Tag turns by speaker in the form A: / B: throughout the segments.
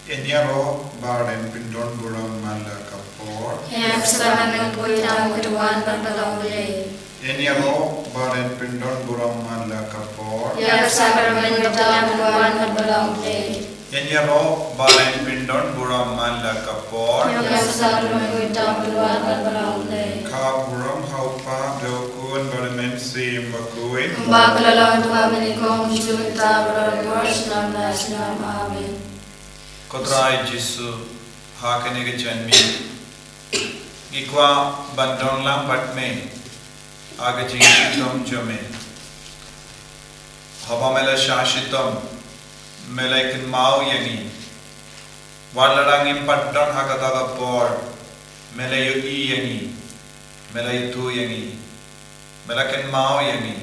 A: Enyaro Barden Pindon Buram Mala Kapor. Enyaro Barden Pindon Buram Mala Kapor. Enyaro Barden Pindon Buram Mala Kapor. Kaburam Haupa Dokun Barmen Sim Bakuin. Kodrai Jisu Hakanega Janmi Gikwa Bandon Lambatme Agajing Jome Habamela Shashitam Melakin Mau Yangi Walarang Impatan Hakataga Por Melayu Yangi Melayu Yangi Melakin Mau Yangi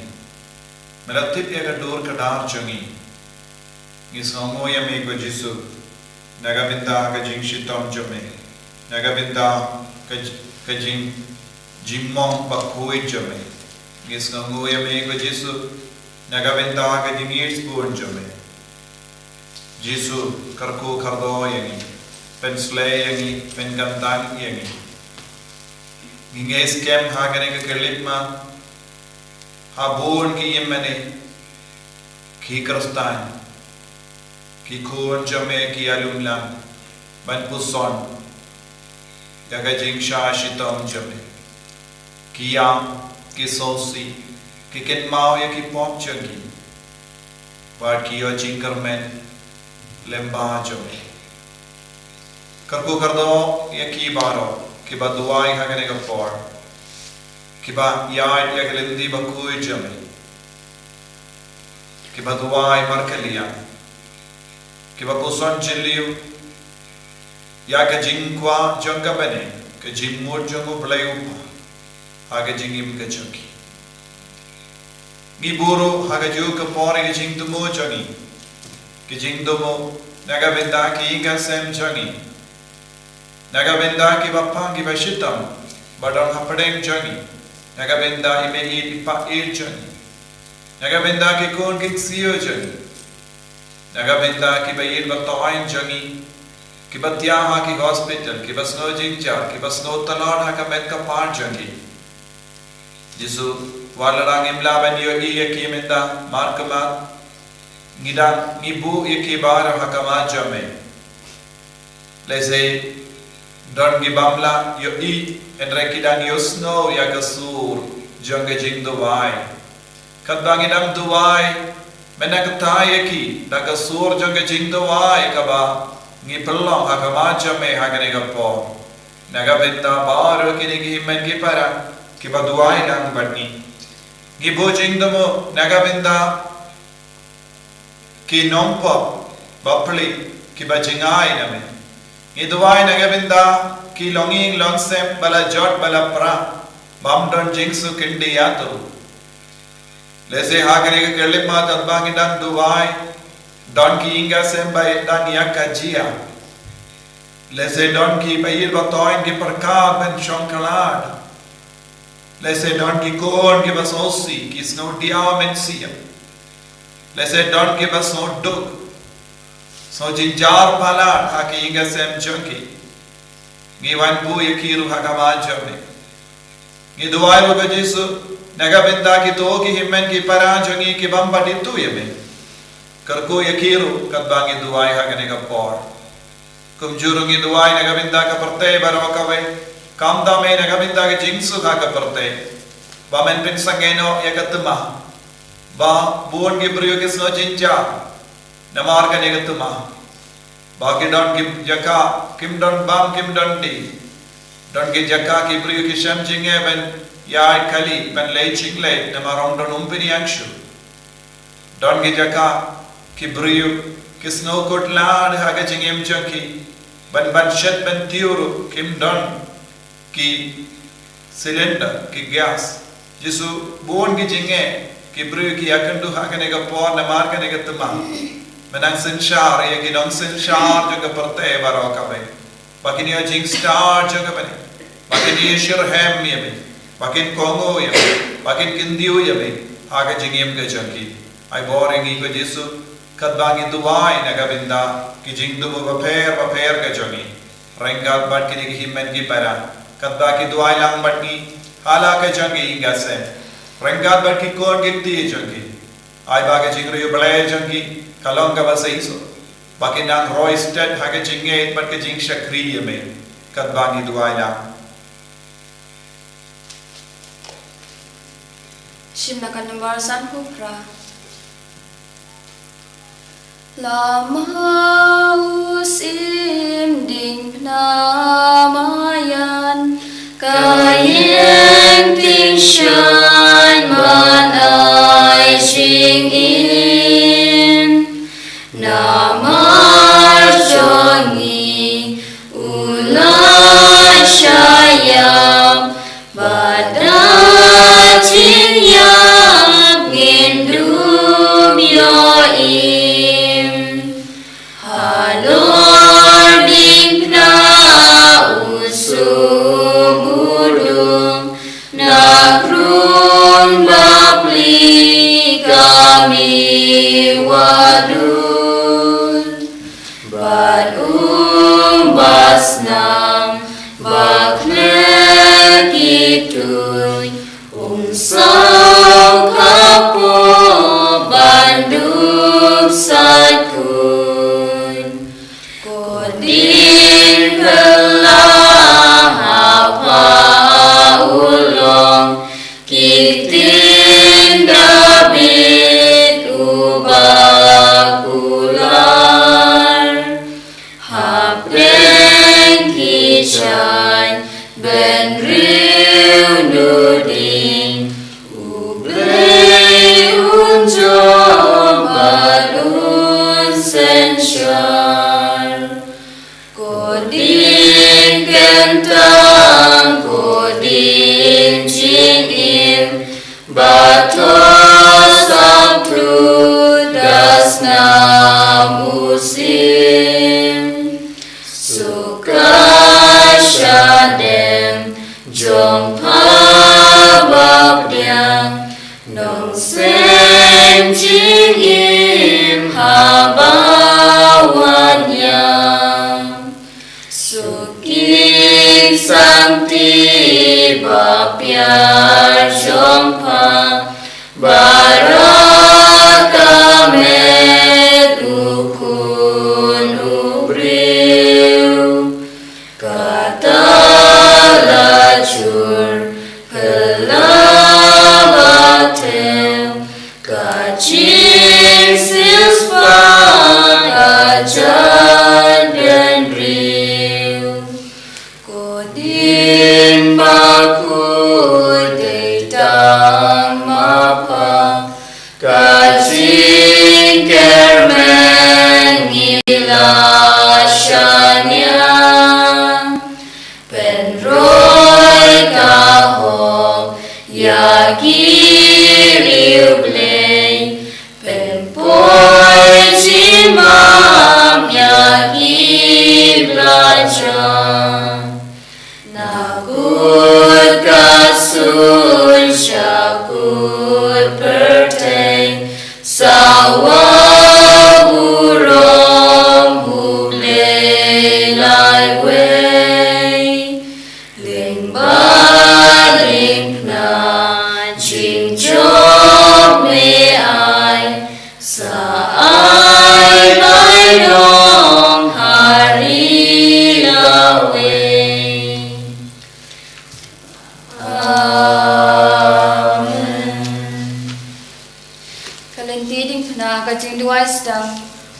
A: Melatip Yagadur Kadar Jungi Gisongo Yamego Jisu Nagabinda Kajing Shitom Jome Nagabinda Kajing Jimong Bakui Jome Gisongo Yamego Jisu Nagabinda Kajing Eastbourne Jome Jisu Karku Kardo Yangi Pensle Yangi Penkantang Yangi Ginges Kem Haganega Kalipma Habun Ki Yemene Ki Krastan Ki Kuan Jame Ki Alumlam Ban Puson Yagajing Shashitam Jame Ki Yam Ki Sosi Ki Ken Mao Yaki Pop Jagi Bad Ki Yojing Karmen Lemba Jame Karku Kardo Yaki Baro Ki Ba Duai Haganega Por Ki Ba Yad Yagalindi Bakui Jame Ki Ba Duai Markalia Ki ba puson jiliu ya ka jingkwa jonga bane ka jimur jongo blayu ha ka jingim ka choki ni buru ha ka ju ka pore ka jingtumo jongi ki jingtumo naga benda ki inga sem jongi naga benda ki bappa ki bashitam badon hapadeng jongi naga benda ime i pa il jongi naga benda ki kon ki siyo jongi Nagabinda ki bayil batawain jangi ki batyaha ki hospital ki basno jinja ki basno talon haka met ka par jangi Jisu walarang imla ban yo I ki menda markama ngida ngibu ki bar haka ma jame lese don gi bamla yo Iendre ki dan yo snow ya kasur janga jing duwai kadbangidam duwai Menakatai ki daga sur janga jingdawai kaba ngi pelong hakama jame haganega po nagabenta baru kini ki himmen ki para ki baduai nang badni ngi bo jingdamo nagabenta ki nompo bapli ki bajingai name ngi duai nagabenta ki longing longsem bala jot bala pra bamdon jingsu kindi yato Lese haganega kelima tadbangi dan duwai don ki inga sembai dan yakajia Lese don ki bayil batoin ki perkab ben shonkalad Lese don ki kon ki basosi ki snow diaw men siya Lese don ki basno dug So jinjar palad haki inga sem junki Ngi wan bu yakiru hakama jame Ngi duwai buka Jisu Nagabinda ki to ki himmen ki parajangi ki bamba ditu yeme Karko yakiru kadbangi duwai haganega por Kumjurungi duwai nagabinda ka perte barokawe Kamda me nagabinda ki jingsu ka perte Ba men pinsangeno yagatma Ba buon ki priyo kisno jinja Namar ka negatma Ba ki don ki jaka kim don bam kim don di Don ki jaka ki priyo ki shem jinge ben Ya kali ben lei chingle na marom don umpini angshu don gi jaka ki briyu ki snow kotlan haga jingem jaki ban shet ben tiuru kim don ki cylinder ki gas Jisu bon gi jinge ki briyu ki yakandu haga nega por na mar ka nega tama menang senshar ya ki don senshar jaga perte baro kabe bakini ya jing star jaga bani bakini shirhem yeme Bakin Kongo yame, bakin Kindiu yame, haga jingim ke janki. Ai boring iko Jisu, Kadbangi duwai nagabinda kijing dumu paper ke jongi rengat bat kini himen ki para kadbaki duwai lang bat ki hala ke jongi ingase rengat bat ki kon giti jongi ai ba ke jingru yu bale jongi kalong ka basa iso baki nang roisted hage jinge bat ke jing shakri me kadbangi duwai lang
B: Shimnakan number san hupra Lama usim ding namayan Kayeng ting shan man ai sing in Namar jongi ulai shayam Badat jing yam ngindum yoim Halor ding na usumudum Nakrung babli kami wadul Bad basnam bakne kituy Umsau kapo bandum satkuy Kodin kelah apa ulong Kitin dabit ubakular Hapeng kichay ben riu nuding Ublay unjong balun sensyar Kodin kentang kodin jingim Batos abdu dasna musim Suka syadem jong pabak diang Nong sen jingim habawan yang Suking santi bapiar jong pa Barakamet ukun ubriu Kata lacur kelabatem Kacing silspan ajan dan riu Kodin baku deitang mapa Kacing kermen ngilasyannya Penroy kahong yakiriu blay Pempoy jimam yakiblajan Nakut kasun syakut perteng Sawa burong bublay lai way Ling baling na jing job me ai Sa ai lai nong hari laway Kalentiding na kajing duwai sedang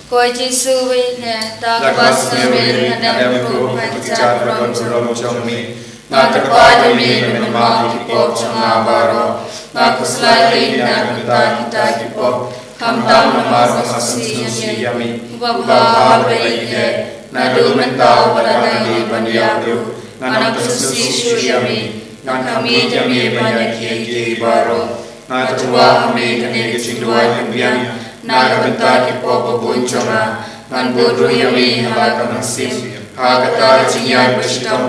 B: Koi Jesu ne ta kabas ne hadam ko pancar rom jom mi na terpada mi memang hipop changa baro na kuslai na kita hipop kam tam namar masih yami baba baike na du mentau pada dai bandiaru na kususi yami na kami jami banyak ye baro na terwa kami kene kecindua yang Naga bentaki popo bunchonga, ngan budru yami halaka masim, hakata jinyan beshitam,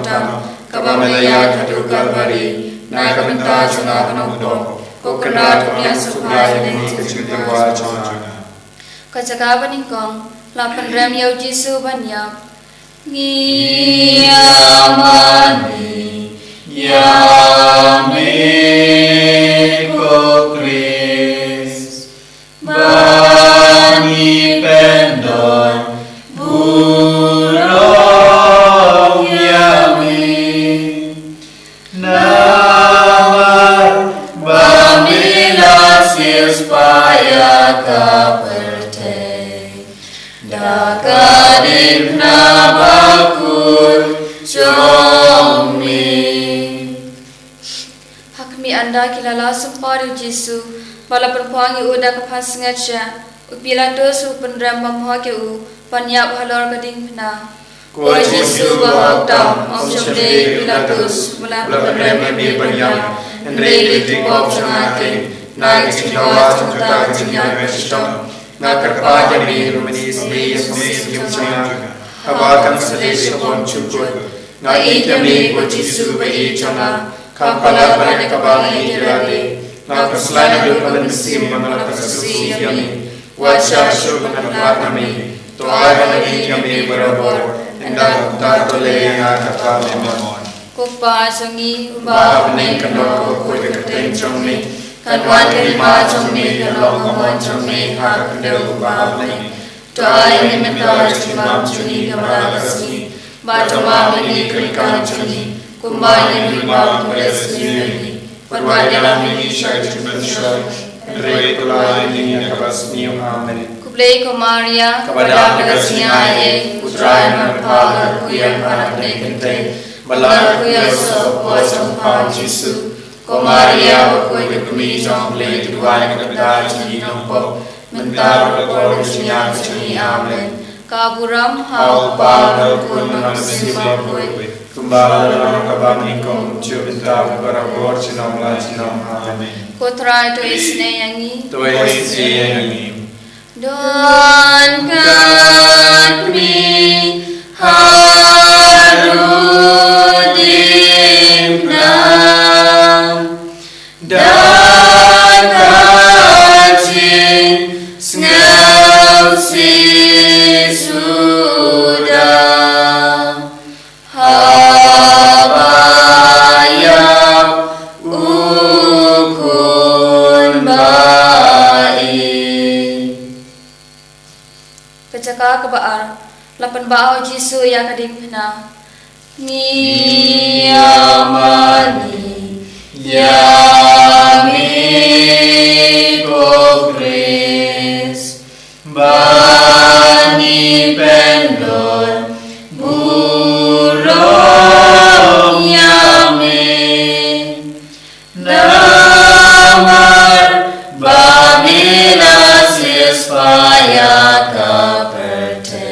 B: kabamalaya kadu kalvari, naga bentachonga kanudong, kokanat unyan sukhaya nengti kecindua chonga. Kacaka baningkong lapan rem yau Jisu banyam Ngiyamani Yameko Kris Bani pendon Burong Yami Namar Bamila Sispaya Kaperte Dakadim Nabakur Jomi Hakmi anda kilala sumpari Jisu Bala perpuangi uda kapas ngaca Upila dosu penram mamha ke u Panyap halor kading pena Ko Jisu bahak tam Om Shamde Pilatus Bala penram mami panyap Henry Dikop Sangate Nagis Jawa Jumta Kajinyan Vishtam Nakarpa Jami Rumani Smi Smi Yumchana Hawakan Sadesh Pon Chukut Ngai Jami Ko Jisu Bai Chana Kampala Bane Kabali Jirade Nakaslana Dukalan Sim Manala Kasusi Yami Wacha Shubhan Vatnami Toaga Yami Barabor Endak Tartole Nakata Limon Kukpa Sangi Uba Bane Kanoko Kuikaten Chongmi Kanwan Kalima Chongmi Kalong Amon Chongmi Hakadel Uba Bane Toai Nimentar Chimam Chuni Kamala Kasmi Batama Mini Krikan Chuni Kumbani Limam Kulesni Padwadalam Mini Shai Chumanshoy Re Kulai Mini Nakabasmi Amen Kublai Kumaria Kabada Kasniaye Utrayan Marpaga Kuyam Anapne Kente Balar Kuyaso Posam Pam Jisu Kumaria Kuya Kumi Jong Le Duai Kabada Chini Nampo Mentar Bakor Chini Chini Amen Kaburam Hau Pahal Kun Manasima Kuy Kumbala Dalam Kabani Kom Chubinta Barabor Chinam La Chinam Amen Kotra to isne yangi to isne yangi Don kat mi harudim nam Dan kacin snel si sudah Habayam ukun baik Kecaka kebaar lapan bau Jisu yang kading pena Ngiyamani Yamiko Kris Bani pendon Burong Yami Namar Bamila Sispaya Kaperte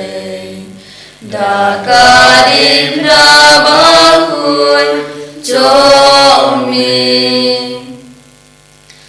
B: Dakadim Nabakun Jomi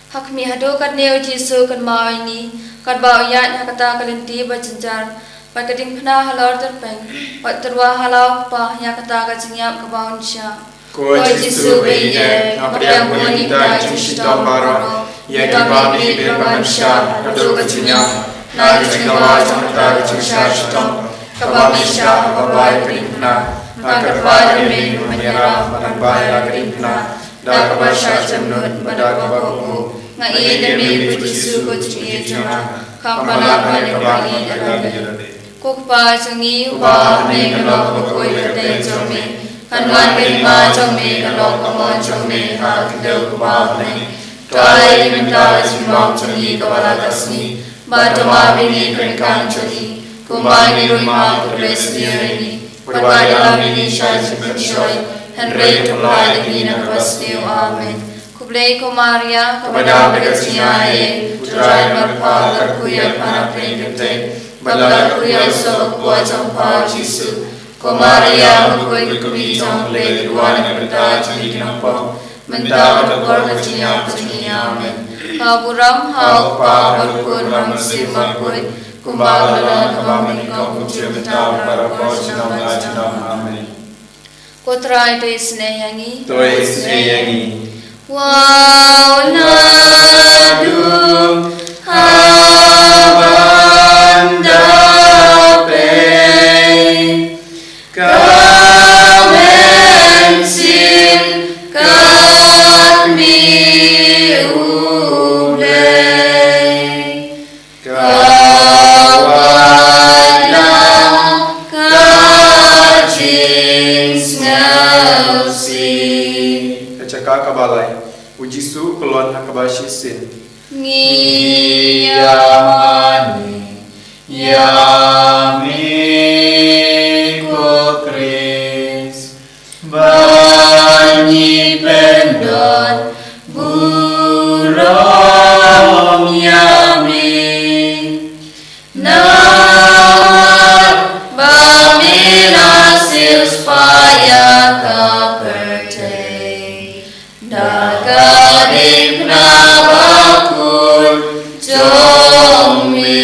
B: Hakmi hado kat neo Jisu kan mau ini kat bau yat hakata kalenti berjenjar Pagkading pena halor terpeng Wat terwa halau pa Yakata kajinyap kabaun siya Ko Jisu beye Mapriang monita Jumshita baro Yaki bami Birman siya Hado kajinyap Nagi jinggawa Jamata kajinyap Shitong Kabami siya Hababay Perinpena Nakatwa Dami Manyara Managbay Lagrimpena Dakabay siya Jamnut Madagabago Ngai Dami Jisu ko Jinyay Jana Kampala Manibay Alagay Kukpa Sungi Uba Me Kalok Kukui Kate Chome Kanwan Birma Chome Kalok Kamon Chome Hakadel Kuba Me Tuai Minta Chimam Choni Kawala Kasni Batama Bini Krinkan Choni Kumbani Rima Kudresni Rini Padwada Mini Shai Chimenshoy Henry Tumlai Dina Kabasni Amen Kublai Kumaria Kabada Begasniaye Utrayan Marpa Karkuya Panapin Kate Balar Kuya So Kuajang Pa Jisu Kumaria Mukui Kumi Jong Le Duan Kabada Chini Nampo Menta Bakor Kajinya Kajinya Amen Kaburam Hau Pa Barkun Ramsim Makui Kumbala Kabami Kau Kucil Menta Barabor Chinam La Chinam Amen Kotra itu isne yangi to isne yangi Wow Nadu Haba
C: sin
B: Ngiyamani
C: Yami ko Kris Banyi pendon burong yami
B: Nar Bamina Silspaya Kaperte Nagadik na bakul Jommi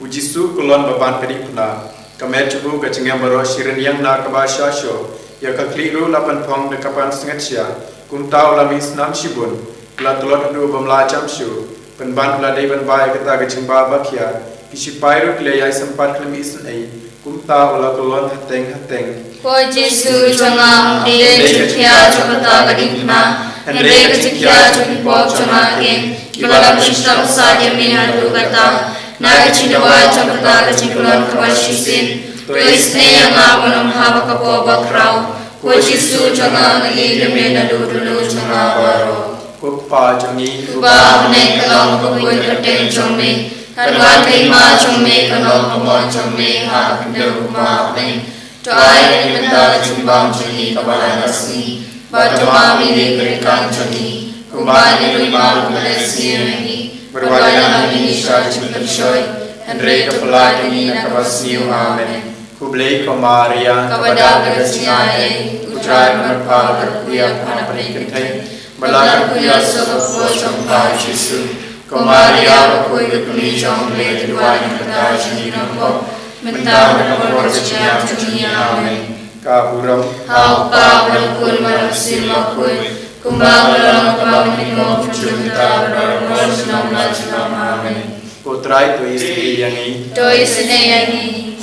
C: Ujisu kulon baban pedipna kamet cubu kacengam baro shirin yang na kabashasho ya kakliru lapan pong de kapan sengatia kuntau lamis nam shibun latulot du bamla chamshu penban ladai ban bai kata kaceng babakia kisipairu kleyai sempat klemis ei kuntau la kulon hateng
B: Ko Jesu changa de chukya chupata gadipna Henry kachikya chupipok changa king Kibalam shishtam sadya minadu gata Naga chinawa chupata kachikulan kabashisin To isne yang amunam hava kapo bakrau Ko Jesu changa nagi limena dudulu changa baro
C: Kupa jangi
B: Kuba hane kalong kukuy kateng chongme Karwan kaima chongme kalong kamon chongme ha kandel kuma hane Tuai mental cumbang cuni kabalanasi Batuma mili kerikang cuni Kumbani rumah Malaysia ini Berwajah Indonesia cipta shoy Henry kepala ini nakabasniu amen
C: Kublai Komaria
B: Kepada bersiai Utrai merpal berkuya pada perikintai Belakang kuya sopo congkau Jesu Komaria berkuy kekuni jongble Kedua yang kata cuni nampak Mentang berkor sejak dunia amin
C: Kaburam
B: Hau pa berkul marasim makul Kumbang dalam kebang minum Junta berkor senam lajam amin
C: Putra itu istri yang ini
B: Doi seneyangi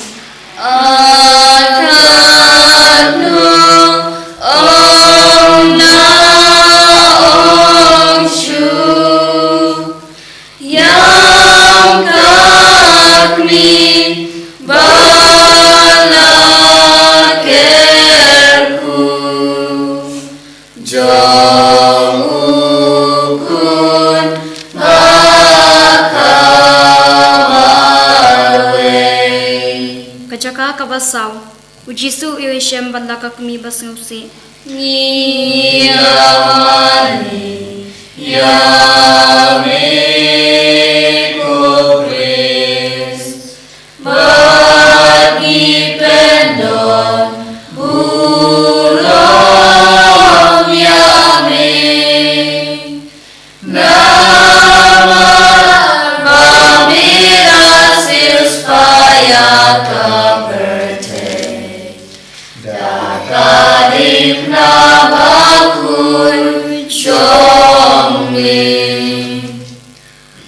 B: Akanu Om na Om shu Yang kakni Balakerku Jomukun Bakawe
D: Kajaka kabasau Ujisu iwishem bandaka kumi basngupsi
B: Ngiyamani Yami Kukris Bagi pendon Burong Yami Nama Bamira Silspaya Kaperte Dakadim Nabakul Jommi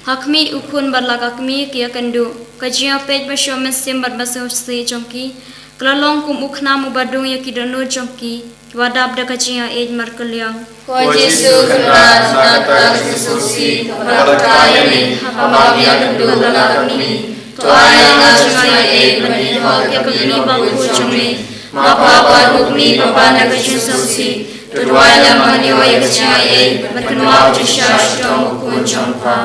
D: Hakmi ukun barlaka kmi kia kandu Kajia pej basyo mesim barbasngupsi jongki Kelalong kum ukna mubadung yakidanu jongki Kiwadab da kajia ej markuliang
B: Ko Jesu kerat nata Jesusi Berkayami Hababia kendu belakami Tuai ngajungai ej Menihol ke begini bangku cumi Mapa hukmi babana Jesusi Tuai lamaniwa yakajungai ej Berkenua ujusya Shtom ukun jompa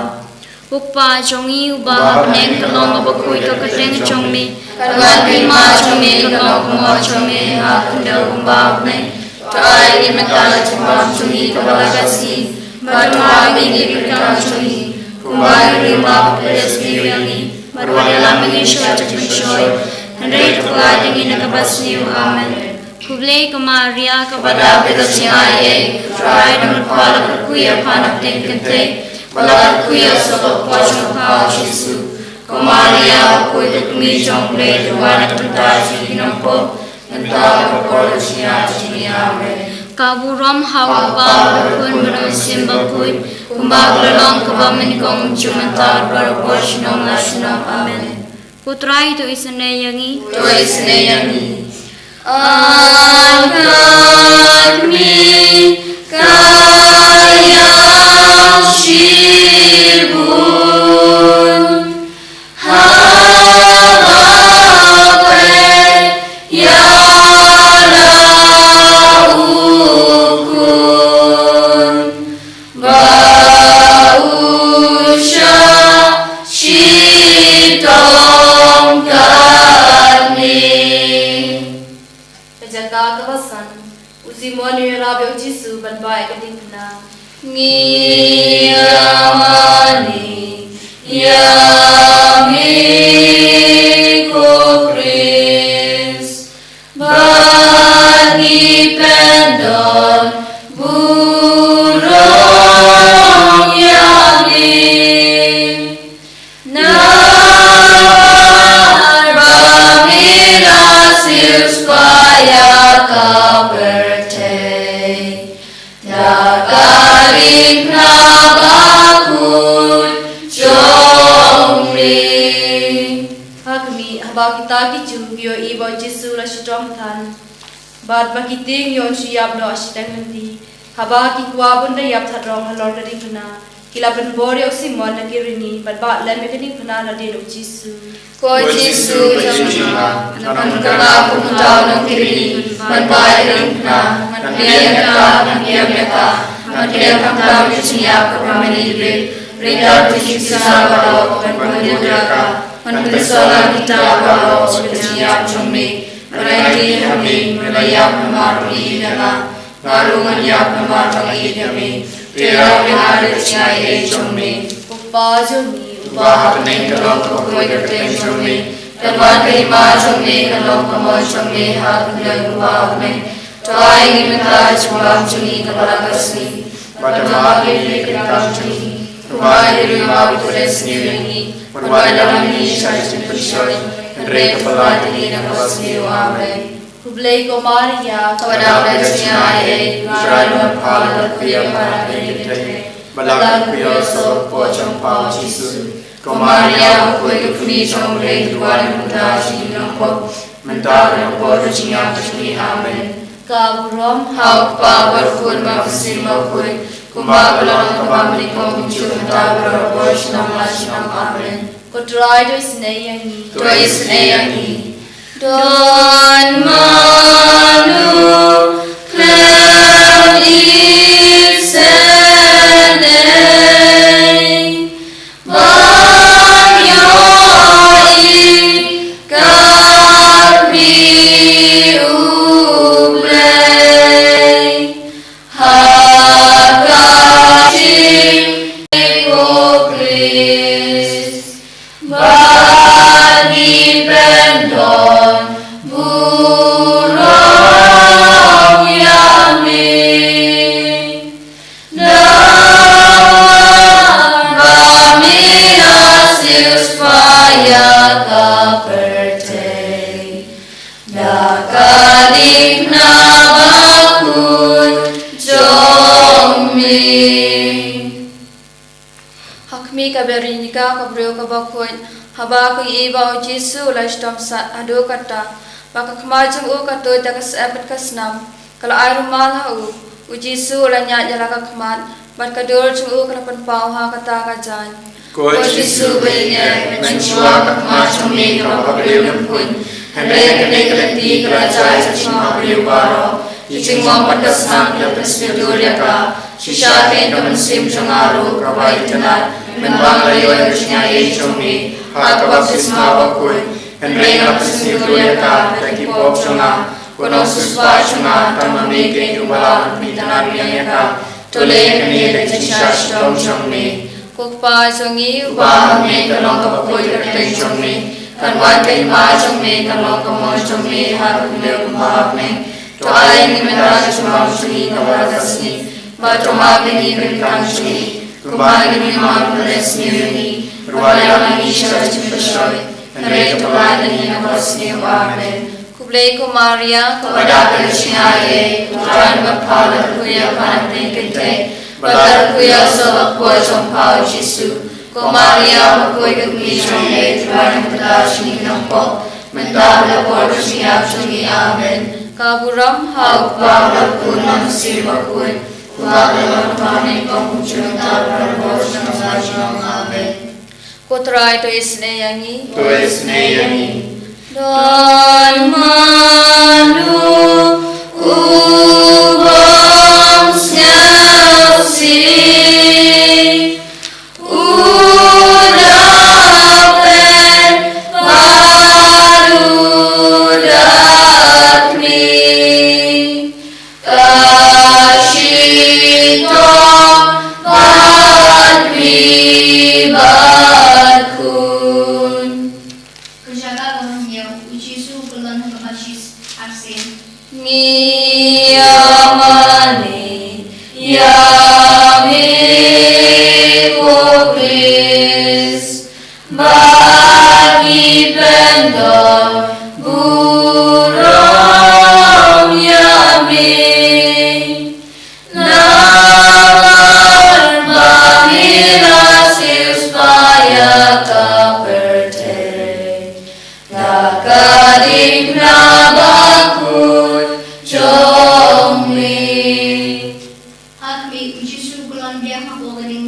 D: Ukpa jongi uba neng kelong abakui kakateng jongmi
B: Karwan kima cumi Kelong kumo cumi Hakunda umbab neng Tuai ni mentala cumbang cumi Kabalagasi Batuma minggi berkang cumi Kumbai rimba pedes miyangi Marwaya lamingi syar cekenshoy Henry tukla dingi nakabasniu amen
D: Kublai kemaria
B: Kepada berkasiai Tuai dan berkuala berkuya panak tengkenteng Balak kuya sobat pojong kau Jesu Komaria kuy dekmi jongble Tuan tertaji nampo Mentang berkor siya cini amen
D: Kaburam hauba ukun berusim bakui Kumbak lelong kebamin kong jumentar Berkor sinong lasinong amen Putra itu isene yangi
B: Tuai seneyangi Angkatmi Kayang Shibun Halape Yala Ukun ngiyamani yamiko Chris bani pendon burung yami narbamina supaya kaberte dakarik nabakun jomri hakmi haba kita kicu bio ibo Jesu la shidom than bad bakiting yon shiyab no ashtang nanti haba ki kwa bunda yap tharong halor kading puna kila ben bori osimon na kirini bad ba lem kading puna na dinu Jesu ko Jesu jama nan kala punta no kirini bad ba kading puna man yaka man yaka mishya kamani re rida Jesu sabaro man yaka man sola kita baro chutiya chumi Mereka kami melayak memari dana, garungan yak memari kami. Tera menari cai cumi, upa cumi, upa kening kelong koi kening cumi. Teman terima cumi kelong kemoi cumi hak kelong upa kening. Tuai minta cuma cumi kepala kasih. Pada magi lekang cumi. Rumah terima tulis sendiri. Rumah dalam ini saya simpan Mereka pelajari dan wasmi amen. Kublai ko Maria, kawadang dasnya Israel mapala kuya para benite. Balak kuya so po champao Jesu. Ko Maria kuya kuni chomre duan muda sinong po. Mentara po rujiya kuni amen. Kaburom hau pa barkun mafusim makuy. Kumbabalang kabamli ko kunjur mentabra po sinong amen. Kutrai tu isneyangi, Don manu cloud isene, banyoi karbi ublei, hakashi Chris. Bani pendon burung yami narbamina supaya kaperte dakadik nabakun jomi Hakmi kaberinika kabrio kabakun haba ko iba o Jesu la stom sa ado kata baka kmajung o kato dakas apat kasnam kala ayru malha o Jesu la nya jala ka kmat bat kador chung o kala pan pau ha kata ka jan ko Jesu benya menchua ka kmajung me ka kabrio pun hande kane kalati kala chai chima kabrio baro Iching mong patasnam la presbyteria ka shishatin ka mansim changaro kawai tanat menbang layo ang siya chumi hakabaptisma bakun Henry na presbyteria ka takipop changa kuno suspa changa tamamike yubalang pitanan niya ka tule kani kachisashtom chumi kukpa chungi ubahang me kalong kapakoy katay chumi kanwan kay ma chumi kalong kamoy chumi hakabile kumahak me Tuai ni menara cuma cumi kawagasni, batoma beni berkang cumi, kumari ni mampres ni, ruaya lagi syarj bersyai, mereka pelajari nakasni amen. Kublai ko Maria, kawadah tersiaye, Tuhan berpala kuya pantai kente, batar kuya sebab kuya jompau Jesu, ko Maria kuya kekuni cumi, Tuhan bertasni nampak, mentar lepor siap cumi amen. Kaburam hau pala kun manusia bakun kuala pani pangkucung tar berbosna sajang amen. Kutrai to isneyangi Don manu ubam snyausi udapen parudatmi Kashito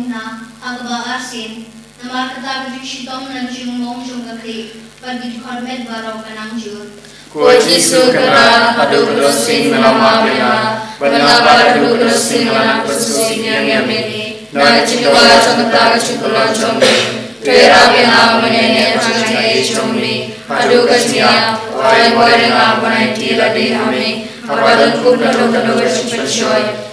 E: na agba asin namar kata baju shitom nan jung mong jung gakri bagi kormet barau kanang jur
B: Ko Jisu kena hadu krosin melama kena benar hadu krosin melama krosin yang yamini na cinta cinta cinta cumi Tera kena menene tangai cumi hadu kasnya wai wai ngapai tila di kami Abadan ko kanu bersyukur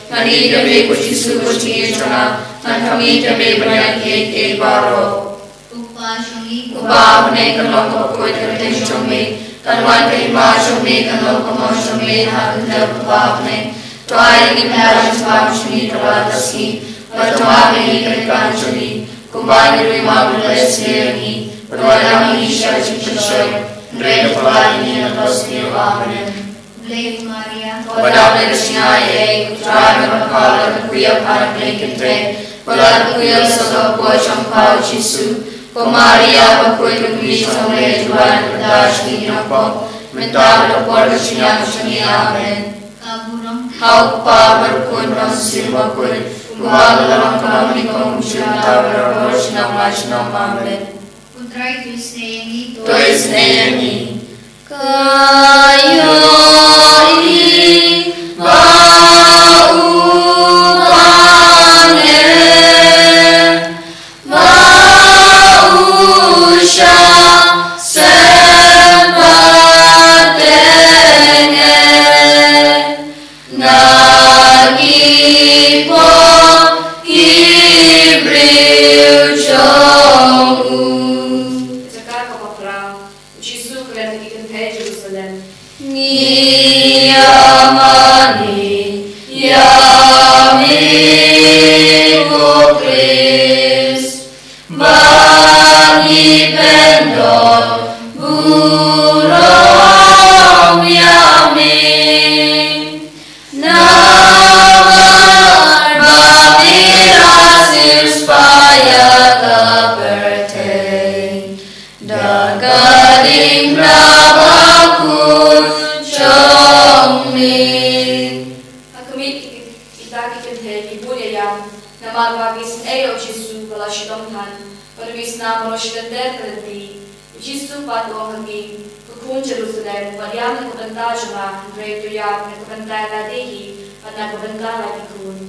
B: Nani kami Jisu kuci cuna nan kami banyak ke baro
E: upa shungi
B: Upa ne kalong ko kerten cumi Kanwan kay ma cumi kalong ko mo cumi hakunda upa ne Tuai ni pera cuma cumi terbatasi Bertemu ni kan cumi Kumbani rumah berlesni Berwala ni syar cipenshoy Mereka pelani yang pasti amen
E: Blame Maria
B: Pada bersihnya putra berkala kuya para pelekente Pada kuya soto pocong pau Jisu Maria bakoi kumi sampai Tuhan berdas di napok Minta berpor bersihnya amen
E: kaburong
B: Hau pa berkun nasib bakoi Kuala kami kong cinta berpor sinam amen
E: putra itu isengi
B: Tuis neyangi
D: Kayo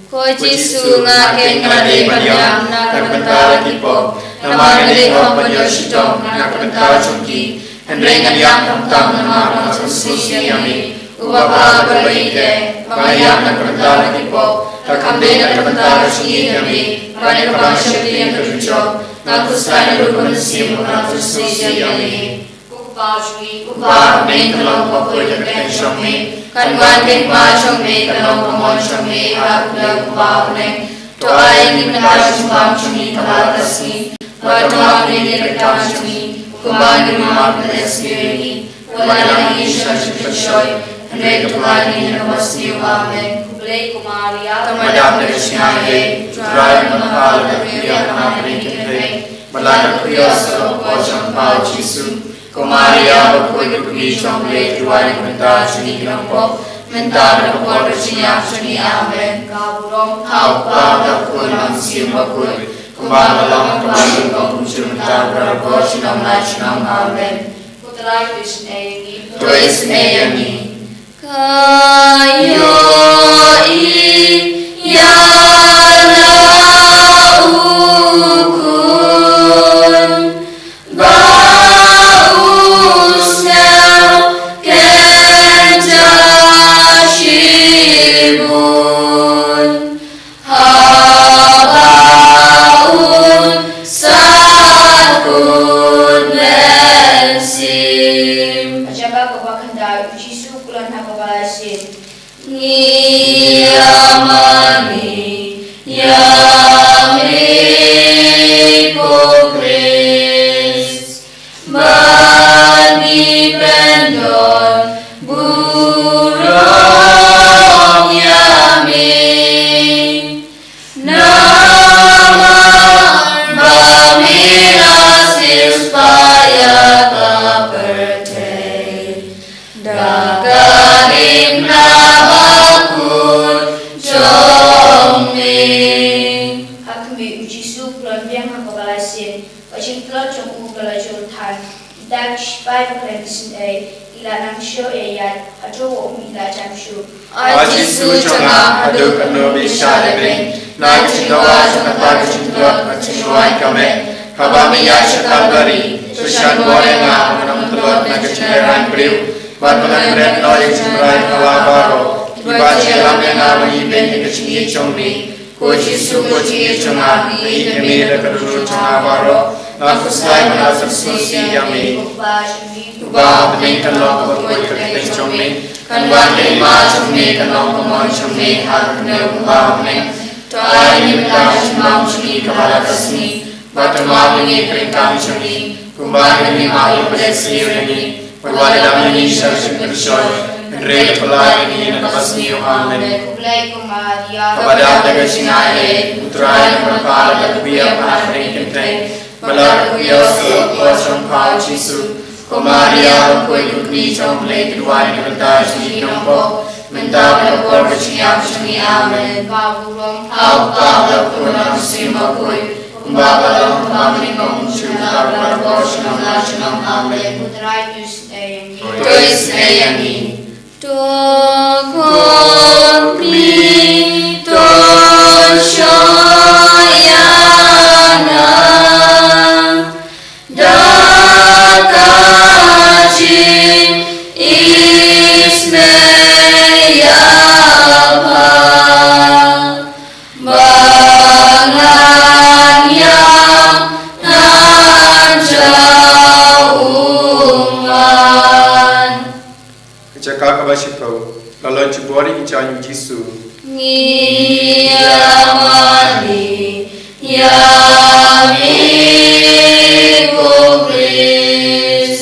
D: Ko Jisu ngake ngade panyam na kabentala tipo nama ngade ko panyoshito na kabentala chongki Andre ngadiam tamtam nama konsusi yami ubaba berbaike payam na kabentala tipo takambe na kabentala chongki yami bane kabang shakti yang kerucho na kusai rukun simu na konsusi yami Upa me kalong ko koy kakten shongme Kanwan kay ma shongme kalong kumon shongme Hakula upa ne To ay ni menara chumbang shongme kalatasi Batwa me nirikam shongme Kumbang ni mama pelesmiri Wala ni isha shukashoy Andre kapulani na namasti amen
F: Kublay Kumaria
B: Tamadam darsinaye Turay manakal na kuya kamarin kitay Malakad kuya sa pocong pao Jisu Maria bakoi kumi chomre tuan menta chuni grangko menta berpor bersiap chuni amen
F: Kaburong
B: hau pa bakoi mangsi bakoi kumbang dalam kembali kong menta berpor sinam amen
F: Putra Krishnayani
B: Tuis neyangi
D: Kayo
F: Jisu kulan hababasin
D: Niyamani
F: Ujisu kulon biang hakabalasin, wajib kulon jong ugalajul tan, idak spai baklendisin ila namsyo yat, ajo ila jamsyo.
C: Ajisu changa aduk anu bishalebeng, na chindawa chakata chindawa machinwai kame, kabami yashakabari, sushan borenga manam telot nagachineran priu, batpalan retno yachimrai kalabaro, dibaci lamena bagi beni kecini chongmi, Kojisu koji changa, imi lekaduru changa baro, nakuslai manasar susi yami, Uba bening kanlong koi kakiteng chongmi, kanwan kay ma chongmi, kanlong kamon chongmi, hakne uba bening, Tuai ni benda chimam chongi kabala kasni, Batama bengi keringkang chongi, Kumbang ni malu pedesi urengi, Perwali lam ni syarjim bershoy, Henry pelai ni nakasni amen. Kepada daga singai, putra yang berpala dakuya panahring kenteng, malar kuya sebuah sangkau Jisu, Komaria koi kukni congplay kedua yang bertas di nombok, minta berkor bersiap sini amen. Au lakukan sima koi, kumbakalong kami kong sudah berkor senang amen. Tuis ayani.
B: Tukun Krito Shoyana Dakajin Ismeyapa Bangan yang Najauman
C: Kecakap kabashipau, lalon cibori icanyu Jisu.
B: Ngiyamani yami kubris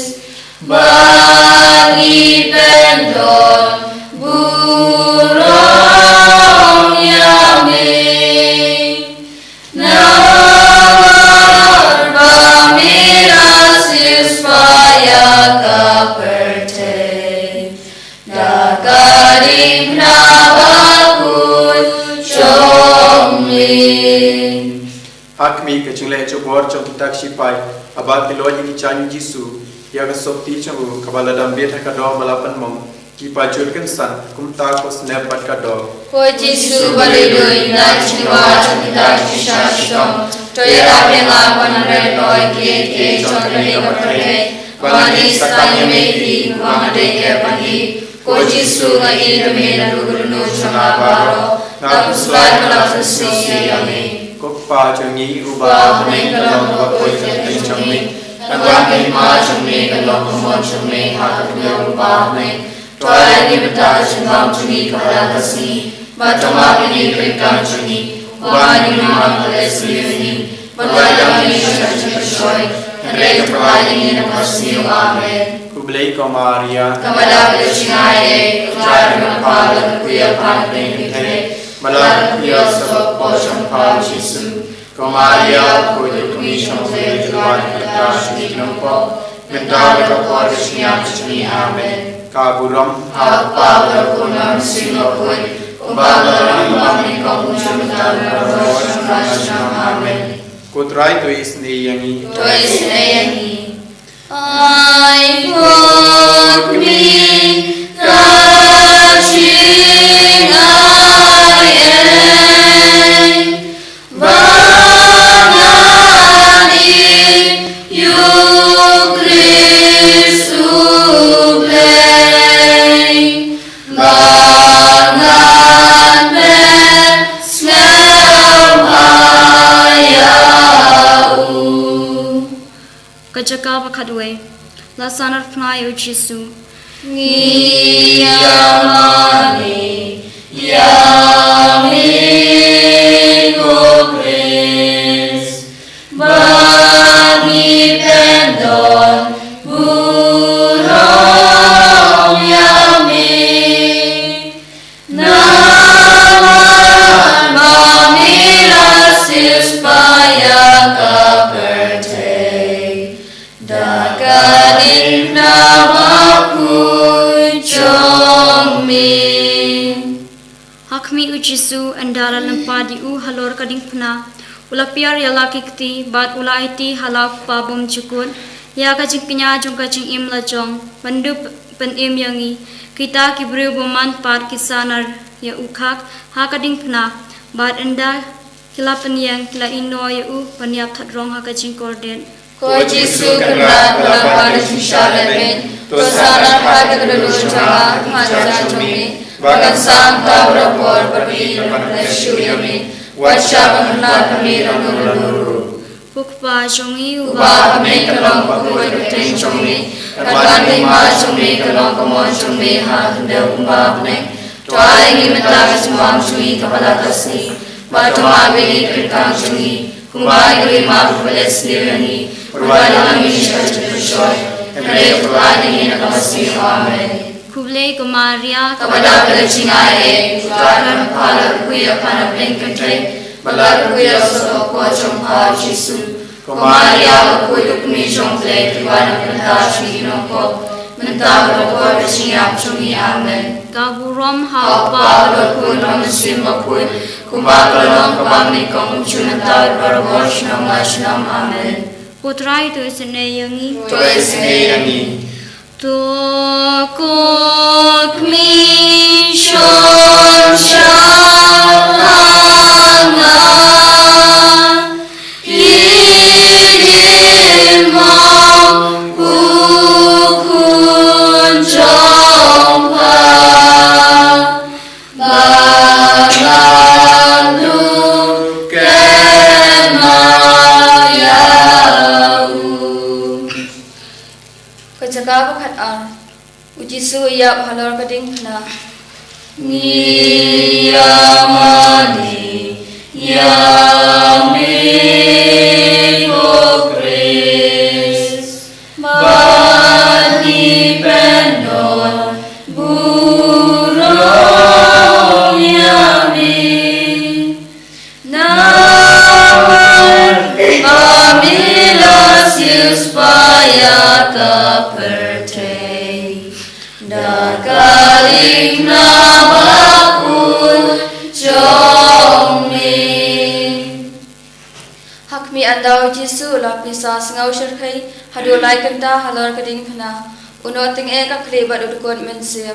B: bagi pendon burung yami nawar pamirasis paya kaperte dakarim nabakut chomli.
C: Hakmi kecungle cobor com kitak sipai, abad kiloji icanyu Jisu, ya kesopti camu kabala dambet hakado malapan mong, kipajul kensan kumta kos nebat kado.
B: Jisu balidui na chiniwa chokita chishashtom, toyera penga panare noi ke chondri kapare, bani sakanya mehi mangade ke bani, Jisu nga irame na lugurunu changabaro, na kuslai malapsa siyami.
C: Kokpa chungi uba bening kalong bakoi kakiteng chongmi,
B: Nagwang kay ma chungme kalong kumon chungme hakatulong upahme, Tuai ni bata chungam chungi kabalakasni, Batama bini krikang chungi, Wani mamang kalesni yuni, Balwai dami syarjim bershoy, Henry kaprawai ni nakasni amen.
C: kublai Komaria,
B: Kamada bersinaye, Kuchai mapala kuya panapeng kikere,
C: malar kuya sabak po sangkau Jisu. Komaria kuya kumi chongplay kedua yang bertas di nombok, minta berkor bersiap sini amen. Kaburam,
B: Apa berkunang sinokui, Kumbalang mami kong jumtan berdoa amen.
C: kutrai tuis ni yangi.
B: Tuis neyangi. I put me touching Bangani you Christu blay Bangan men smell hayau.
D: Kajaka bakadwe, lasanar pnai ujisu.
B: Ngiyamani yami kubris bagi pendon burung yami naman mamirasis paya kaperte dakaning namaku chongmi.
D: Hakmi ujisu andara lempadi u halor kading pna,
B: Ulapiar yalakikti bat ulaiti halak pabum cukun. Ya kacing kenya jong kacing im lajong. Bandu pen im yangi. Kita kibru buman pat kisanar ya ukak hakading pna. Bat enda kila penyang kila ino ya penyap tadrong hakacing korden.
D: Ko Jisu kena pada syalamen. Tosana pada kedua jaga manja jumi. Bagan sang tabrapor pergi pada syuriami. Wajah benar kami ranuru.
B: Bukpa jongi
D: Ubah kami kelong kuat keteng jumi. Kadang ma jumi kelong kemon jumi hendak ubah kami. Doa ingin mendapat semua jumi kepada kasih. Batu mabili kerkang jumi. Kumbai kami maaf belas diri. Berwala kami syaitan bersyai. Hendak Tuhan ingin kasih. Amin.
B: Kublai Kumaria
D: Kepada pelcingai, Tuhan kepala kuya pada pelingkenteng, Balar kuya soto kuacong ha Jisu. Kumaria kuya kumi jongklek, Tuhan kepala singinongkop, Mentah berkuat bersiap cumi amen.
B: Gaburom
D: Hapa
B: hapa
D: berkuat mesin berkuat, Kumbakalang kebangnikong cunantar berkuat senam amen.
B: Putra itu senayangi
D: Tuhan senyanyi.
B: Tukuk mission syahanga Idimong ukun jompa Balandu kemayau Kejaka bakat ar Uji su iya halor kading na
D: Niyamani Yami Kukris Bani Pendon Burong Yami Nawar Amilasius Paya Kapertei Dagaling nabakun Jongmi
B: Hakmi andau Jisu lapisa sengau syarkai Hadulai kenta halor kading na Unoting eka kribat udukot mensim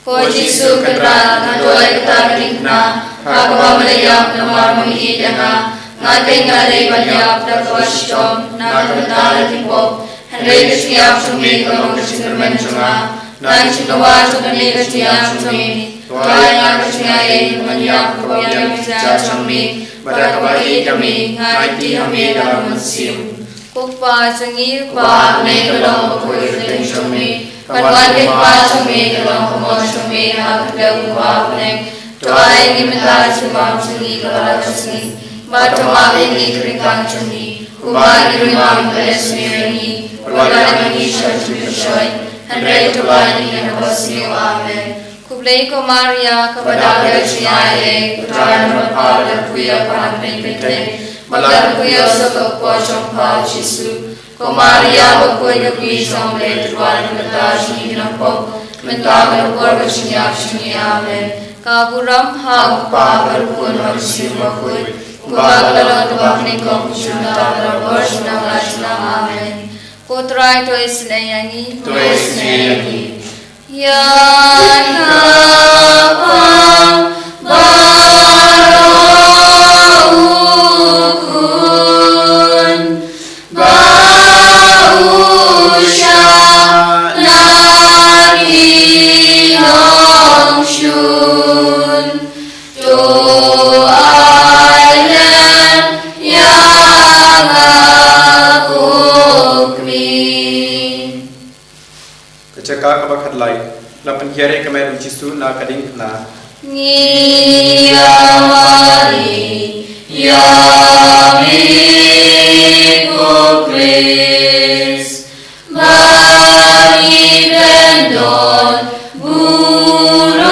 D: Ko Jisu kena Nadoi kita keringna Hakawa malayam namar mengi dana Ngakai ngalai banyap Dakawashtom Nakabentala tipop Henry kesiap cumi Kalau kesingermen cuma Nan cinawa cukani kesiap cumi Tuai nga kesingai Manyap kebawang kesiap cumi Badakabai kami Ngaiti kami dalam mesim
B: Kukpa zengi
D: Kuat me kelong kuih keteng cumi Kanuan kekpa cumi kelong kemon cumi Hakadau kuah peneng Tuai ingin mental cuma cumi kepala kesini Batu mabengi keringkang cumi Kubah dirima beres miringi Berwala mengi syaitan bersyai Henry Tuhan ingin kasih. Amen.
B: Kublai Kumaria
D: Kepada pelcingai Putra berpal dan kuya panang pengkenteng Balar kuya soto kuacong ha Jisu Kumaria berkuai kekui sampai Tuhan kepala singinongkop Mentah berkuat bersiap cumi amen.
B: Kaburam hau
D: Hapa berkuat manusia berkuat Kumbang dalam kebangnikong Cunta berkuat senang amen.
B: Putra itu senayangi
D: Tuhan senyanyi.
B: Ya kapang baraukun Bausya nakinong syun Tuailen yang akukmin
C: Kecaka kabakat lai lapan kiare kamay Jisu na kading na
D: Ngiyamani Yami Kukris Bani Pendon Burong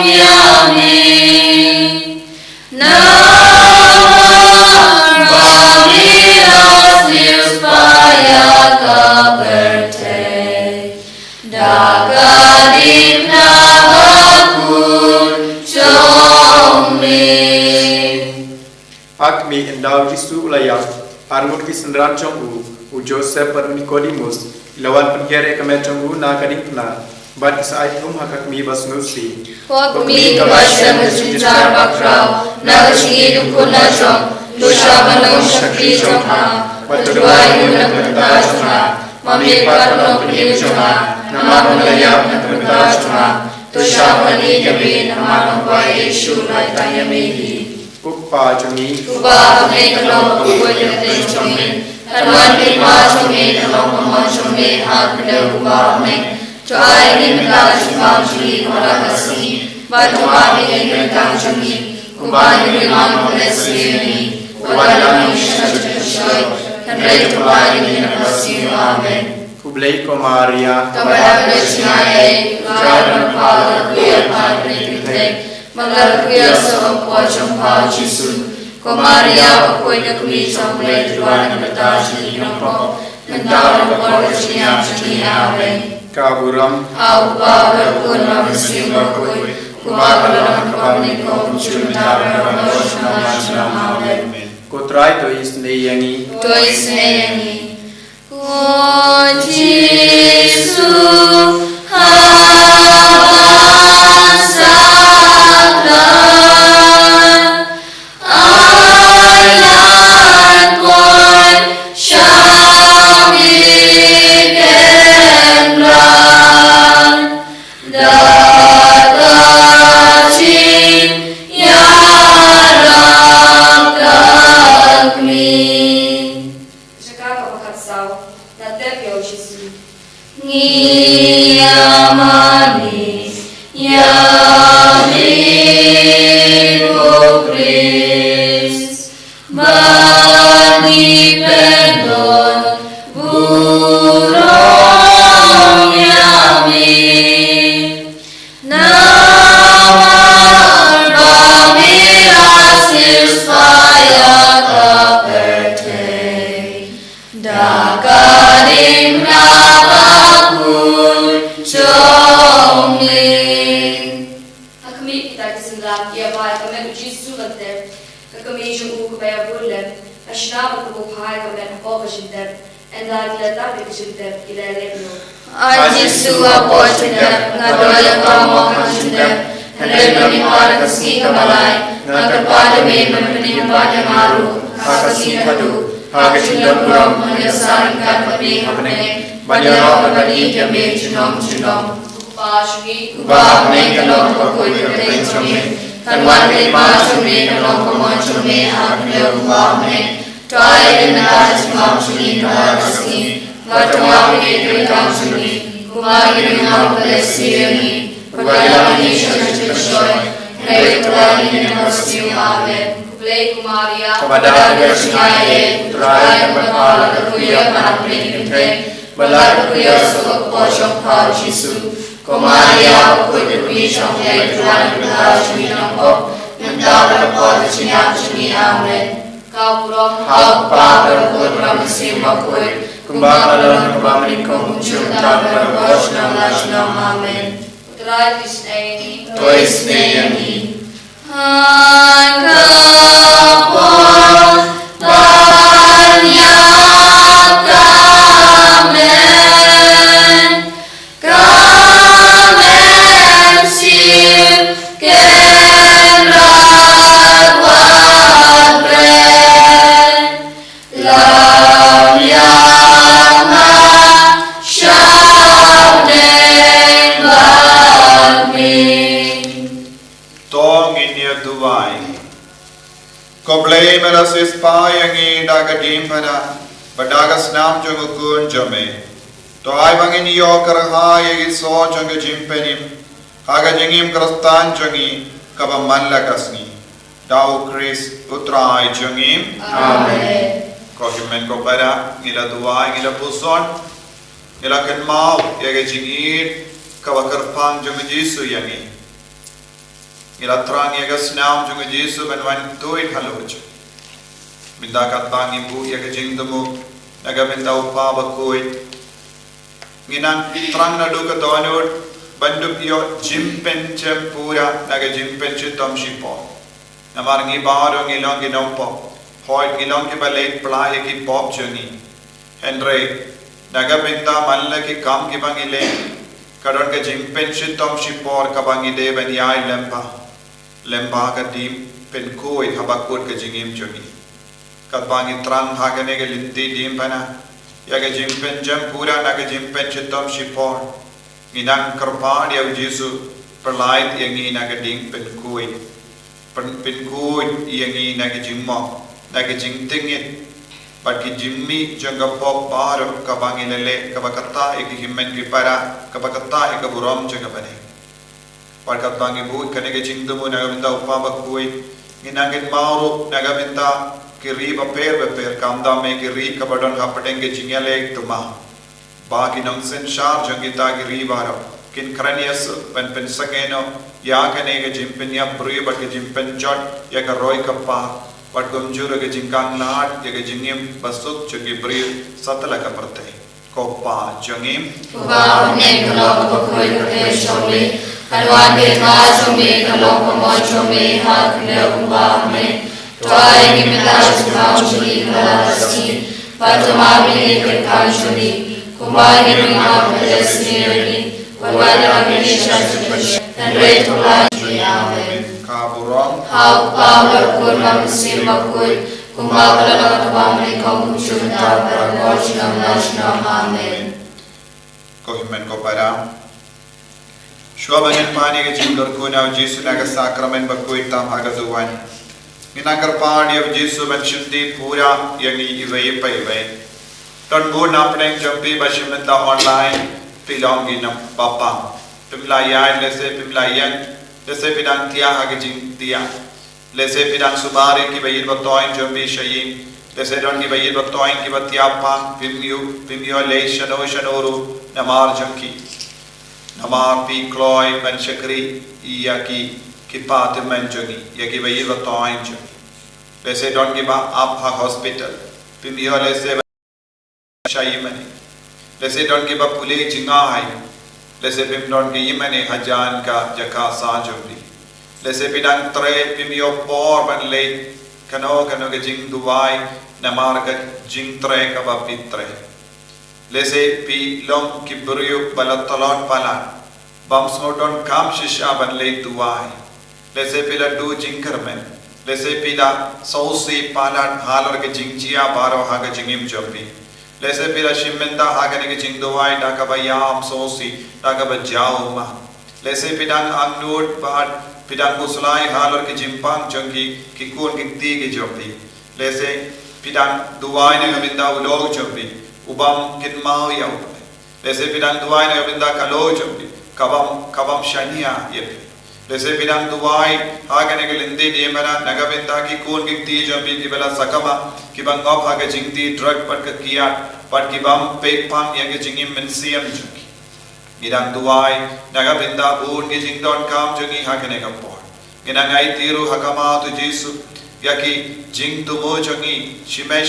D: Yami Nawar Bamilas Niuspaya Kapertei Dagadim Nabakun Jongmi
C: ak dau Yesus ulayam armut kisendran chong u Joseph par Nicodemus lawan penjere kemet chong u na kading pna bat kisai tum hakak mi bas nusi
B: Kami kabasya mencincar bakrau, nagasi dukun na chong, dosha banong syakri chong ha, batuai guna kenta chong ha, mamikar no penim chong ha, nama melayap na kenta chong ha, dosha mani gabi nama nongwa Yesu rai tanya mehi.
C: Ukpa chongi
B: Kuba kami kalong kuboy kate chong min, kanwan kima chong min, kalong kama chong min, hak kada kuba kami, Choai ni mila chumam chuli kola kasi, batuma ni kentang chumi, kuba ni limang kolesi ni, wala ni shashoi, kanrei kuba ni nakasi amen.
C: Kublai ko Maria
B: Tabara besnaye, kaya pala kuya padre kite, magar kuya sa po champa Jesu, ko Maria ako'y nakumi sa kulay tuwan na batashi ng po, nagdaw na po siya chumi amen.
C: Kaburam
B: Apa berkurang bersama kau, kubahagiaan kami kau menciptakan manusia amen.
C: Kotrai to isneyangi
B: Tu isneyangi, oh Yesus,
A: Dau Chris utrai jungim.
B: Amen.
A: Ko himen ko para ngila duai ngila puson ngila ken mau yage jingir kawakar pang jung Jesu yangi. Ngila trang yage snam jung Jesu ben wan tuit haluj. Minda kat bang ibu yage jing demu naga minda upa bakuit. Nginang trang na du ka donut bandup yo jimpen pura naga jimpen chitom shipo. Namar ngi baro ngi long ngi nompo Hoy gilong ki balay playa ki pop jungi. Henry nagabinta malle ki kam ki bangile. Karon ka jingpen shitom shipor ka bangide ben yai lemba ka dim pen koi habakut ka jingim jungi. Kat bangi trang hagane ka linti dim pana. Yaga jingpen jam pura naga jingpen shitom shipor. Inang kerpan ya Yesu perlait yangi naga dim pen koi. Pen koi yangi naga jingmo. Naga jingtingin. Bagi Jimmy jangka pop baru kabangi lele kabakata iki himmen kipara kabakata iki buram jangka bani. Parkat bangi bu kane ke jingtumu naga binta upama kui nginangin mauru naga binta kiri beper kamda me kiri kabadon kapateng ke jingyale tuma. Bagi nongsen shar jangita kiri baru kin kranias pen sageno ya kane ke jimpen ya bri bat ke jimpen jot ya ka roy kappa. But Gumjura Gajingang Nard, Yagajingim, Basuk, Chugibri, Satalaka Prate, Kopa, Jungim,
D: Kuba, Nekalo, Kuy, Shomi, Kalwaki, Mazomi, Kaloko, Mochomi, Hakle, Kuba, Me, Toy, Gimilash, Kamshuli, Kalasi, Patamami, Kanshuli, Kuba, Gimima, Pedesiri, Kuba, Gamisha, and Ray to Amen.
A: Kaburong,
D: How power could have seen a good Kumaka family come to the National National Amen.
A: Kohimen Kopara. Shwabanin Pani Jindor Kuna, Jesu Naga Sacrament, Bakuitam Hagazuan. Minagar party of Jesu and Shindi Pura, Yangi Ive Paive. Don't go naping Jampi Bashimenta online, Pilonginam Papa. Pimlayan, let's say Pimlayan. Lese pidang tia hagajing tia. Lese pidang subari ki bayir batoin jombi shayin. Lese don ki bayir batoin ki batiapa pimyo le shanoru namar jamki. Namar pi kloy ben shakri yaki ki pat menjogi yaki bayir batoin jom. Lese don ki ba apha hospital. Pimyo lese shayimani. Lese don ki ba pule jingai. Lese pimdon ke yimane hajan ka jaka sajumdi. Lese pidang tre pimyo por ban le kano ke jing duwai namar ka jing tre ka bapitre. Lese pi long ki buryo balatalon palan. Bam sodon kam shisha ban le duwai. Lese pila du jingkarmen. Lese pila sausi palan halar ke jingjiya baro haga jingim jombi. Lese pila shimmenta hagane ke jingduwai dakabayam sosi dakabajauma. Lese pidang angnut bad pidang kusulai halor ke jimpang jongki kikun kikti ke jombi. Lese pidang duwai ne gabinda ulog jombi ubam kinmau yau. Lese pidang duwai ne gabinda kalo jombi kabam shania yepi. Lese pidang duwai hagane ke lindi diemana nagabinda kikun kikti jombi kibala sakama kibangop haga jingti drug pat ka kiat pat kibam pekpang yang ke jingim mensiam jongki. Gidang duwai nagabinda un ke jingdon kam jongi hagane kapor. Ginangai tiru hakama tu Jesu yaki jing tu mo jongi shime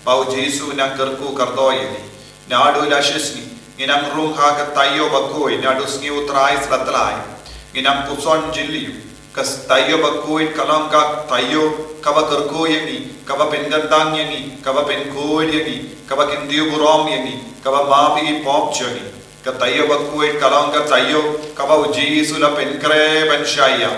A: bau Jesu nang kerku kardoyeni. Nadu lashisni ginang rung haga tayo bakoi nadu sngi utrai slatlai. Ginang puson jiliu kas tayo bakoi kalangka tayo kaba kerku yengi kaba pengandang yengi kaba pengkoi yengi kaba kindiu burom yengi kaba mapi pop jongi. Katayo bakui kalangka tayo kaba Jesu la penkre benshaya.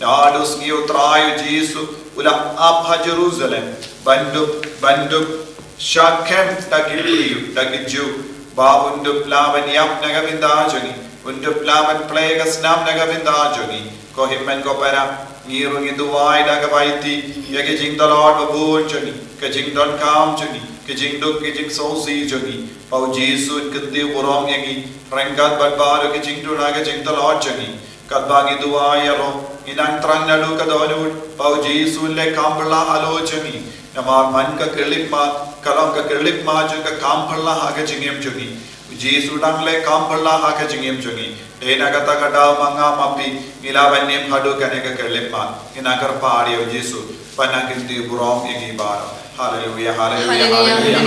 A: Nadu sngi utrai Jesu ula apha Jerusalem bandu shakem tagiliu tagiju ba undu plavan yap nagabinda jongi undu plavan plagas nam nagabinda jongi ko himmen ko para ngiru ngiduwai nagabaiti yage jing the Lord babun jongi ke jing don kam jongi ke jing duk ke jing sosi jongi pau Jesu kindi burom yangi rengkat badbaru ke jing du naga jing the Lord jongi kadbangi duwai alo inang trang nadu kadonu pau Jesu le kambla alo jongi namar man ka kelip ma kalam ka kelip ma jonga kambla haga jingem jongi Jesu dang le kambla haga jingem jongi dena kata kada manga mapi milabanim hadu kane ka kelip ma inakar paari o Jesu panakindi burom yangi bara. Hallelujah, hallelujah, hallelujah.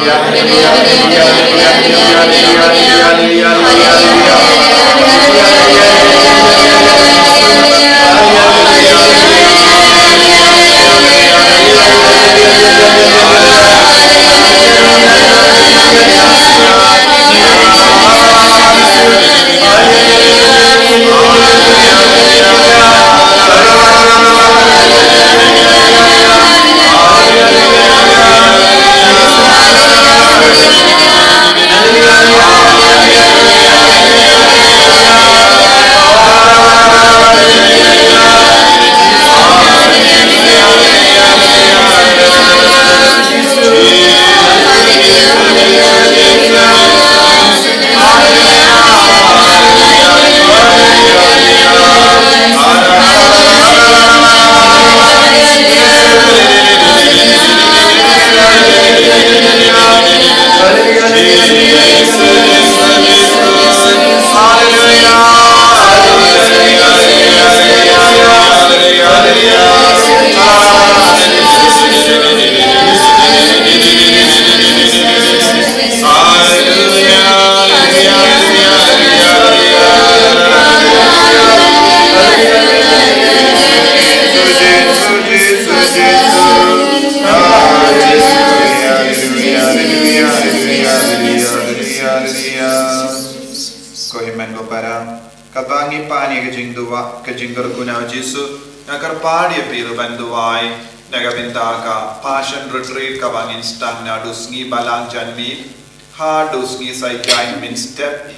A: Kabangi pani ke jinggar guna Jisu nagar padi piru banduai naga bintaka passion retreat kabangin stang na dusngi balang janmi ha dusngi sai gain min step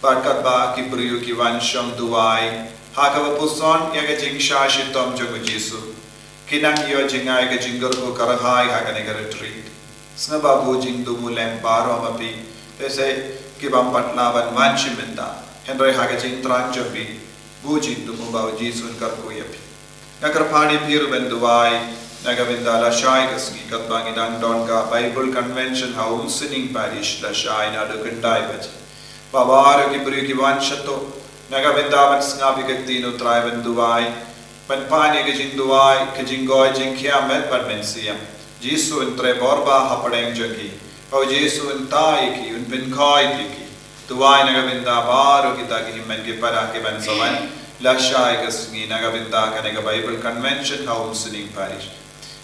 A: patkat ba ki briyu ki vansham duai ha ka puson ya ke jing shashi tom jogu Jisu kinang yo jingai ke jinggar ko karhai ha ka naga retreat sna babu jing du mulem baro mapi pese ki bam patla ban vanshimenda Henry Hagajin Tranjabi, Bujin to Mubao Jisun Karkuyapi. Nakarpani Piru Benduai, Nagavindala Shai Gaski, Katbangidan Donga, Bible Convention, House Singing Parish, La Shai Nadukundai Vati. Babara Kibriki Vanshato, Nagavindavan Snabikatino Triben Duai, Panpani Gajin Duai, Kajingoi Jinkia Met Padmensiam, Jisu and Treborba Hapadang Jaki, O Jisu and Taiki, and Pinkoi Tiki. Tuwai nagavinda baru kita ki himmen ki para ki ban sawan lashai kasngi nagavinda ka naga Bible Convention Counseling Parish.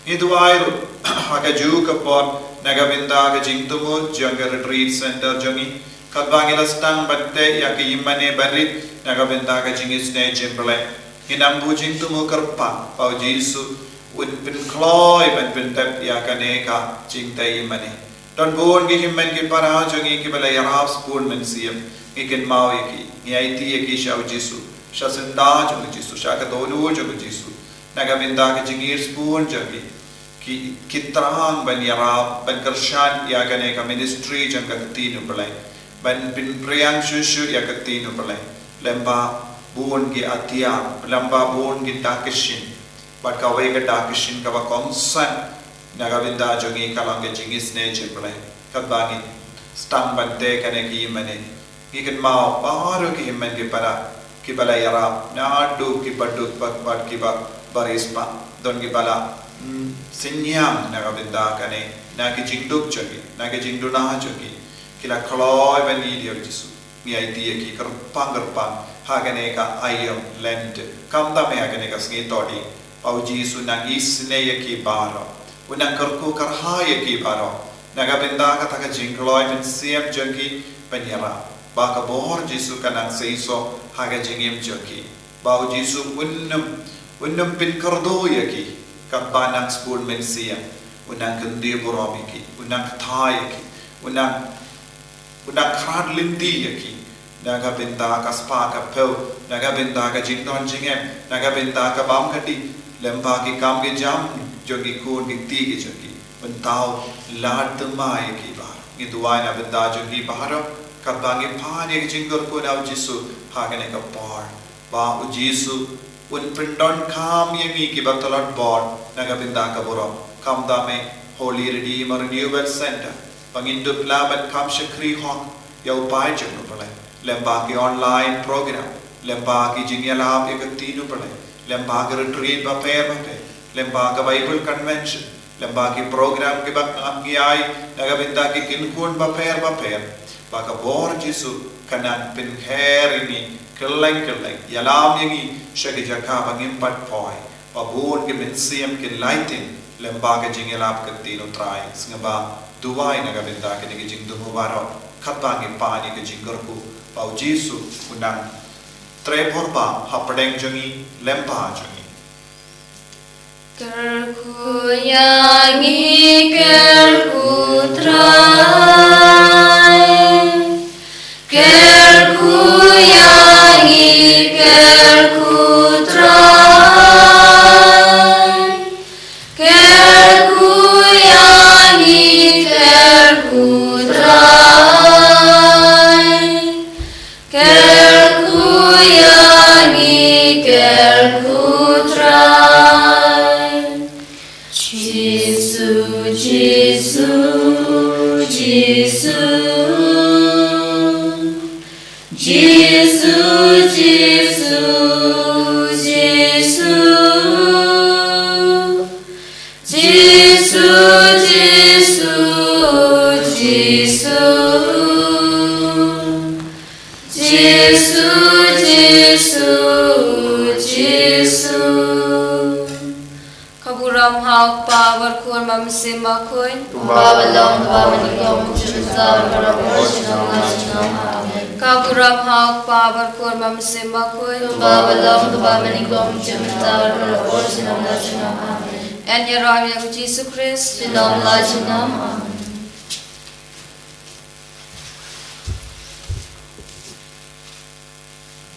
A: Ni tuwai haka ju kapon nagavinda ka jingtumu janga retreat center jangi katbangi lastang batte ya ki himmane barit nagavinda ka jingis ne jimble hinambu jingtumu karpa pau Jisu un pin kloi ban pin tap ya ka neka jingtai himmane Don buon ki himmen ki para jangi ki bala yarab spoon men siam ikin mau ki IT ki shau Jisu shasinda jangi Jisu shaka dolu jangi Jisu nagavinda ki jingir spoon jangi ki kitrang ban yarab ban karshan ya gane ka ministry janga tinu balai ban bin priyang shushu ya ka tinu balai lemba buon ki atia lemba buon ki dakishin bat ka wei ka dakishin ka ba konsan Nagavinda jongi kalang jingis ne chimple kabangi stang bante kane ki mane ikan mau baru ki himmen ki para ki bala yara nadu ki badu bat ki ba barispa don ki bala sinyam nagavinda kane na ki jingduk jogi na ki jingduna jogi kila kloi bani dia Jisu mi idea ki kerpang hagane ka ayam lent kamda me hagane ka sngi todi au Jisu nang isne ki baro Unang karku karhaya ki baro nagavinda ka taka jingloi min siam jangi penyara baka bohor Jisu kanang seiso haga jingim jangi bau Jisu unnum pin kardo yaki kabanang spoon min siam unang kendi boromi ki unang thai ki unang kran lindi yaki nagavinda ka spa ka peu nagavinda ka jingdon jingem nagavinda ka bam kati lemba ki kam ki jam jogi kun ki tigi jogi untau lad mai ki bar ni duai na benda jogi bahara kabangi phani ki jingor ko na Jisu hagane ka par ba Jisu un prindon kham yemi ki batalat board naga benda ka boro kam dame Holy Redeemer Renewal Center pangindu plabat kam shakri hok yau pai jenu pale lemba ki online program lemba ki jingyala ekatinu pale lemba ki retreat ba per lembaga Bible Convention lembaga program ke bakngai nagabinda ki kinkun baper baka bor Jisu kanan pin hair ini keleng yalam yangi shagi jaka bangim pat poi babun ke min siam ke lighting lemba ke jing elap ke ti no trai sngaba duwai na ga benda ke ni jing du mubarok khatba ngi pa ni ke jing gorku pau jisu kunang tre phorba hapadeng jongi lemba jongi
B: kerku yangi kerku trai kerku yangi kerku trai kerku yangi kerku trai kerku yangi kerku trai Jesus Jesus Jesus Jesus Jesus Kaburam hak power kun mam sima kun
D: Baba long Baba nikom chuntar karaboshinam nashinam amen.
B: Kaburam hak power kun mam sima kun
D: Baba long Baba nikom chuntar karaboshinam nashinam amen.
B: En yaram yang Jesus Christ
D: Shinam lachinam amen.